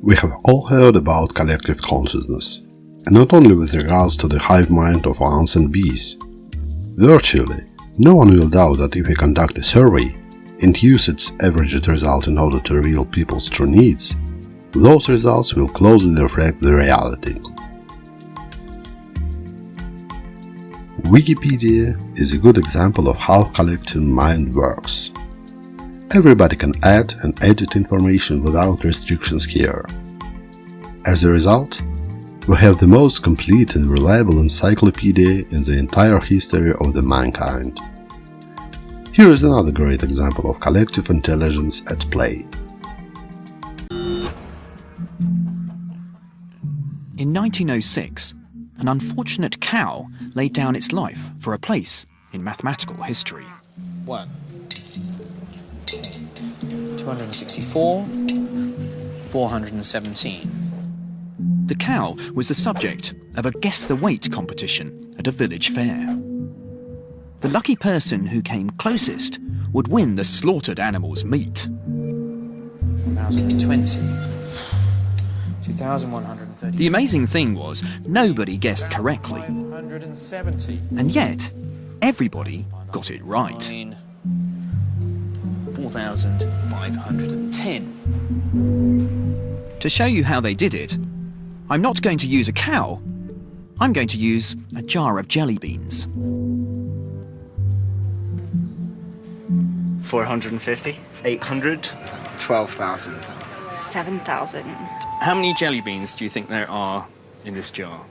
We have all heard about collective consciousness, and not only with regards to the hive mind of ants and bees. Virtually, no one will doubt that if we conduct a survey and use its averaged result in order to reveal people's true needs, those results will closely reflect the reality. Wikipedia is a good example of how collective mind works. Everybody can add and edit information without restrictions here. As a result, we have the most complete and reliable encyclopedia in the entire history of the mankind. Here is another great example of collective intelligence at play. In 1906, an unfortunate cow laid down its life for a place in mathematical history. 1, 10, 264, 417. The cow was the subject of a guess the weight competition at a village fair. The lucky person who came closest would win the slaughtered animal's meat. 1020, 2130. The amazing thing was, nobody guessed correctly. 570. And yet, everybody got it right. 4,510. To show you how they did it, I'm not going to use a cow. I'm going to use a jar of jelly beans. 450. 800. 12,000. 7,000. How many jelly beans do you think there are in this jar?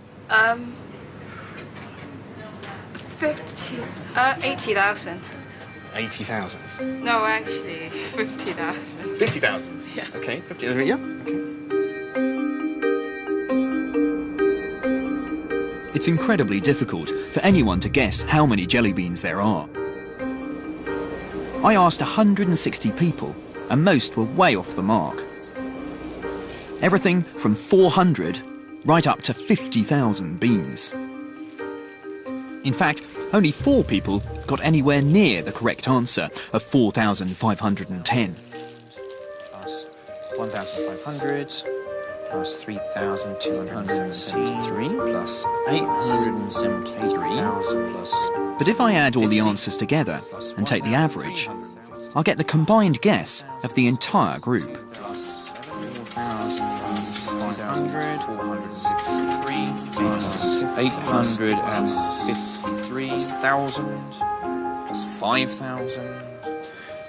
80,000. 80,000. No, actually, 50,000. 50,000? Yeah. Okay, 50, yeah, okay. It's incredibly difficult for anyone to guess how many jelly beans there are. I asked 160 people, and most were way off the mark. Everything from 400 right up to 50,000 beans. In fact, only 4 people got anywhere near the correct answer of 4,510. Plus 1,500, plus 3,273, plus 873,000, plus... But if I add all the answers together and take the average, I'll get the combined guess of the entire group. Plus 4,000, plus 500, 463, plus 853, plus 1,000, plus 5,000,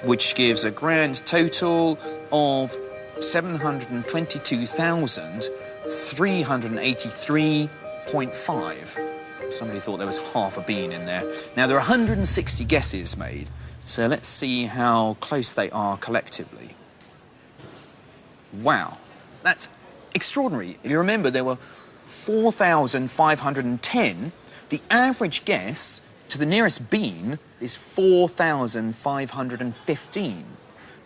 which gives a grand total of 722,383.5. Somebody thought there was half a bean in there. Now, there are 160 guesses made, so let's see how close they are collectively. Wow, that's extraordinary. If you remember, there were 4,510. The average guess to the nearest bean is 4,515.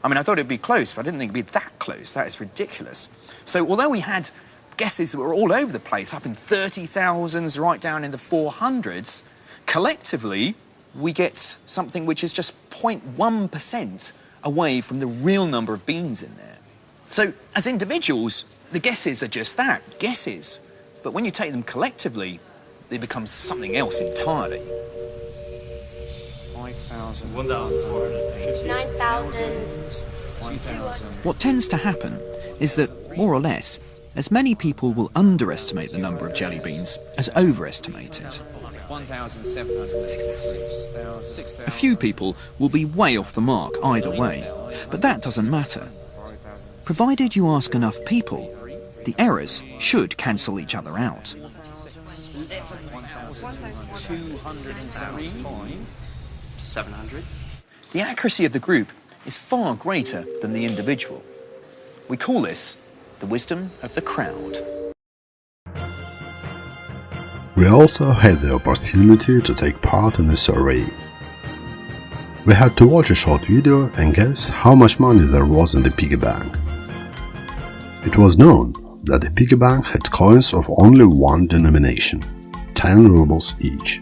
I mean, I thought it'd be close, but I didn't think it'd be that close. That is ridiculous. So although we had guesses that were all over the place, up in 30,000s, right down in the 400s, collectively, we get something which is just 0.1% away from the real number of beans in there. So, as individuals, the guesses are just that, guesses. But when you take them collectively, they become something else entirely. 5,000, 1,450. 9,000. 2,000. What tends to happen is that, more or less, as many people will underestimate the number of jelly beans as overestimate it. 1,766. A few people will be way off the mark either way, but that doesn't matter. Provided you ask enough people, the errors should cancel each other out. 700. The accuracy of the group is far greater than the individual. We call this the wisdom of the crowd. We also had the opportunity to take part in a survey. We had to watch a short video and guess how much money there was in the piggy bank. It was known that the piggy bank had coins of only one denomination, 10 rubles each.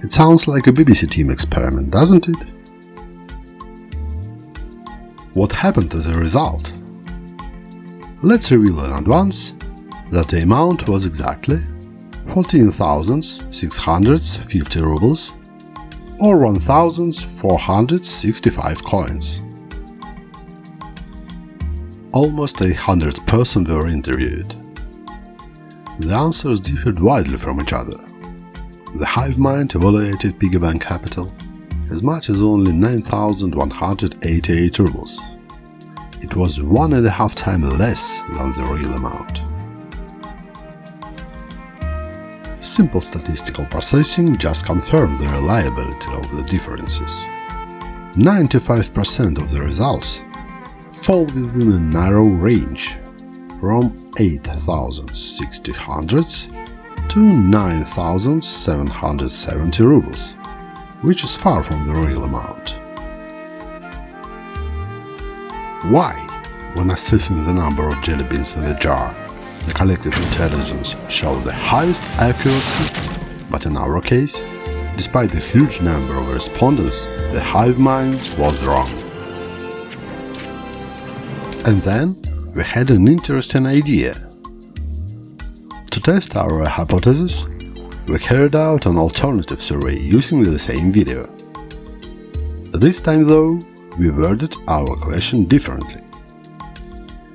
It sounds like a BBC team experiment, doesn't it? What happened as a result? Let's reveal in advance that the amount was exactly 14,650 rubles or 1,465 coins. Almost 100 persons were interviewed. The answers differed widely from each other. The Hive Mind evaluated piggy bank capital as much as only 9,188 rubles. It was 1.5 times less than the real amount. Simple statistical processing just confirmed the reliability of the differences. 95% of the results fall within a narrow range from 8,600 to 9,770 rubles, which is far from the real amount. Why, when assessing the number of jelly beans in the jar, the collective intelligence shows the highest accuracy, but in our case, despite the huge number of respondents, the Hive Mind was wrong? And then we had an interesting idea. To test our hypothesis, we carried out an alternative survey using the same video. This time though, we worded our question differently.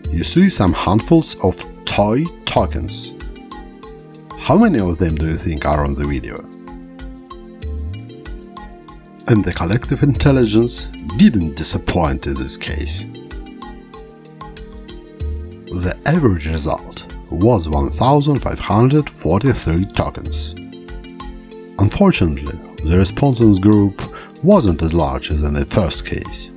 You see some handfuls of toy tokens. How many of them do you think are on the video? And the collective intelligence didn't disappoint in this case. The average result was 1,543 tokens. Unfortunately, the respondents group wasn't as large as in the first case,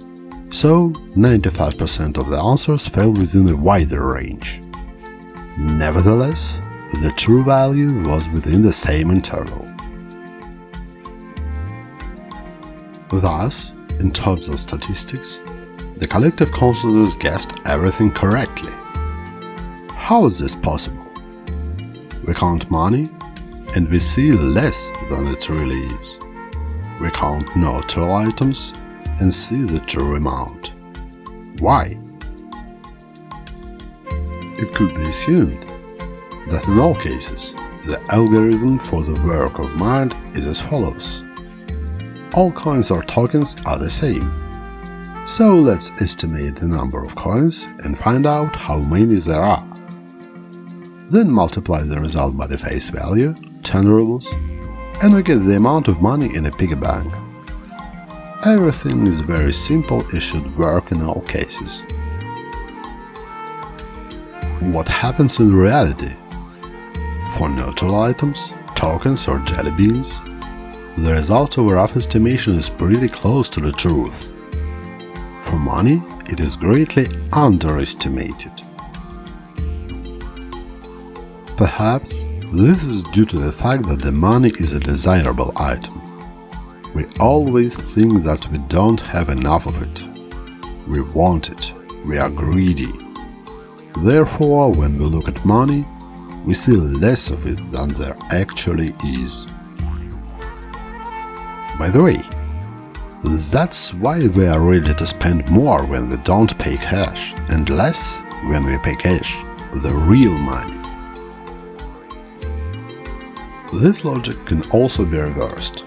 so 95% of the answers fell within a wider range. Nevertheless, the true value was within the same interval. Thus, in terms of statistics, the collective consciousness guessed everything correctly. How is this possible? We count money and we see less than it really is. We count neutral items and see the true amount. Why? It could be assumed that in all cases, the algorithm for the work of mind is as follows. All coins or tokens are the same. So let's estimate the number of coins and find out how many there are. Then multiply the result by the face value, 10 rubles, and we get the amount of money in a piggy bank. Everything is very simple and should work in all cases. What happens in reality? For neutral items, tokens or jelly beans, the result of a rough estimation is pretty close to the truth. For money, it is greatly underestimated. Perhaps this is due to the fact that the money is a desirable item. We always think that we don't have enough of it. We want it. We are greedy. Therefore, when we look at money, we see less of it than there actually is. By the way, that's why we are ready to spend more when we don't pay cash and less when we pay cash, the real money. This logic can also be reversed.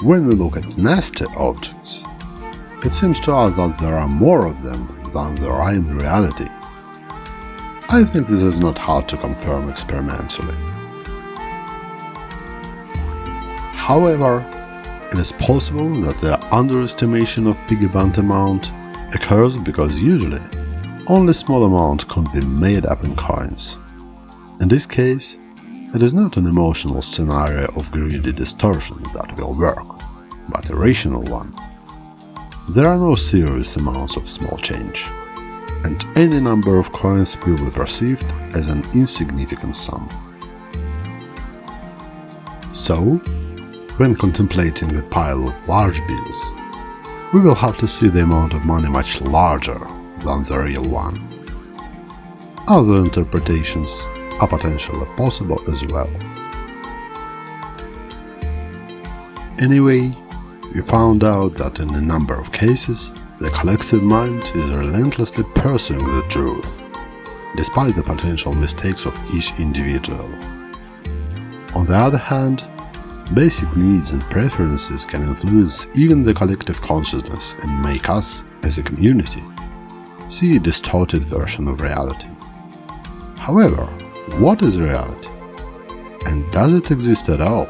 When we look at nasty objects, it seems to us that there are more of them than there are in reality. I think this is not hard to confirm experimentally. However, it is possible that the underestimation of piggy bank amount occurs because usually only small amounts can be made up in coins. In this case, it is not an emotional scenario of greedy distortion that will work, but a rational one. There are no serious amounts of small change, and any number of coins will be perceived as an insignificant sum. So, when contemplating the pile of large bills, we will have to see the amount of money much larger than the real one. Other interpretations are potentially possible as well. Anyway, we found out that in a number of cases, the collective mind is relentlessly pursuing the truth, despite the potential mistakes of each individual. On the other hand, basic needs and preferences can influence even the collective consciousness and make us, as a community, see a distorted version of reality. However, what is reality? And does it exist at all?